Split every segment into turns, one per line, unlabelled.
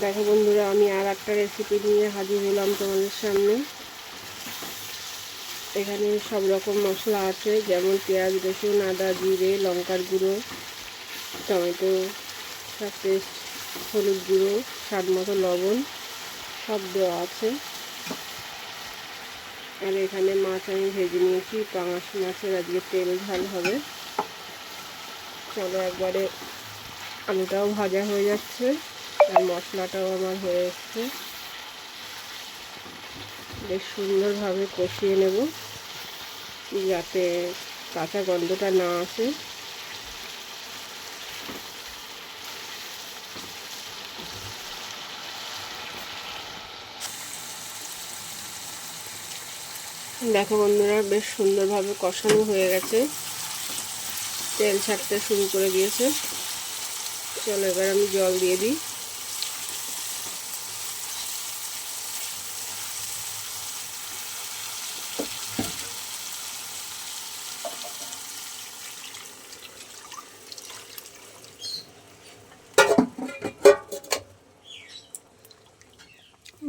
দেখো বন্ধুরা, আমি আর একটা রেসিপি নিয়ে হাজির হলাম তোমাদের সামনে। এখানে সব রকম মশলা আছে, যেমন পেঁয়াজ, রসুন, আদা, জিরে, লঙ্কার গুঁড়ো, টমেটো সব পেস্ট, হলুদ গুঁড়ো, স্বাদ মতো লবণ সব দেওয়া আছে। আর এখানে মাছ আমি ভেজে নিয়েছি, পাঙাশ মাছের আজকে তেল ঝাল হবে। চলো, একবারে আলুটাও ভাজা হয়ে যাচ্ছে আর মশলাটাও আমার হয়ে এসছে। বেশ সুন্দরভাবে কষিয়ে নেব যাতে কাঁচা গন্ধটা না আসে। দেখো বন্ধুরা, বেশ সুন্দরভাবে কষানো হয়ে গেছে, তেল ছাড়তে শুরু করে দিয়েছে। চলো, এবার আমি জল দিয়ে দিই।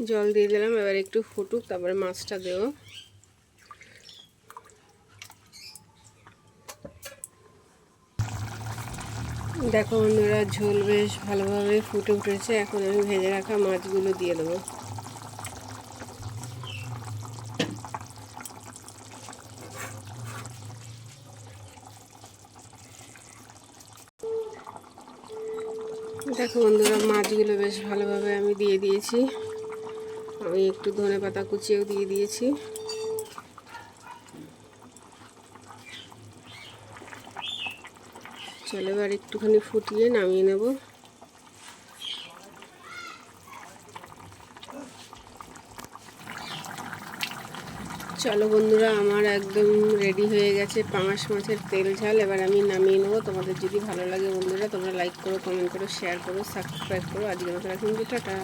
জল দিয়ে দিলাম, এবার একটু ফুটুক, তারপরে মাছটা দেব। দেখো বন্ধুরা, ঝোল বেশ ভালোভাবে ফুটে উঠেছে। এখন আমি ভেজে রাখা মাছগুলো দিয়ে দেবো। দেখো বন্ধুরা, মাছগুলো বেশ ভালোভাবে আমি দিয়ে দিয়েছি। আমি একটু ধনেপাতা কুচিয়েও দিয়ে দিয়েছি। চলো, এবার একটুখানি ফুটিয়ে নামিয়ে নেব। চলো বন্ধুরা, আমার একদম রেডি হয়ে গেছে পাঙাশ মাছের তেল ঝাল। এবার আমি নামিয়ে নেবো। তোমাদের যদি ভালো লাগে বন্ধুরা, তোমরা লাইক করো, কমেন্ট করো, শেয়ার করো, সাবস্ক্রাইব করো। আজকের মতো এখন টাটা।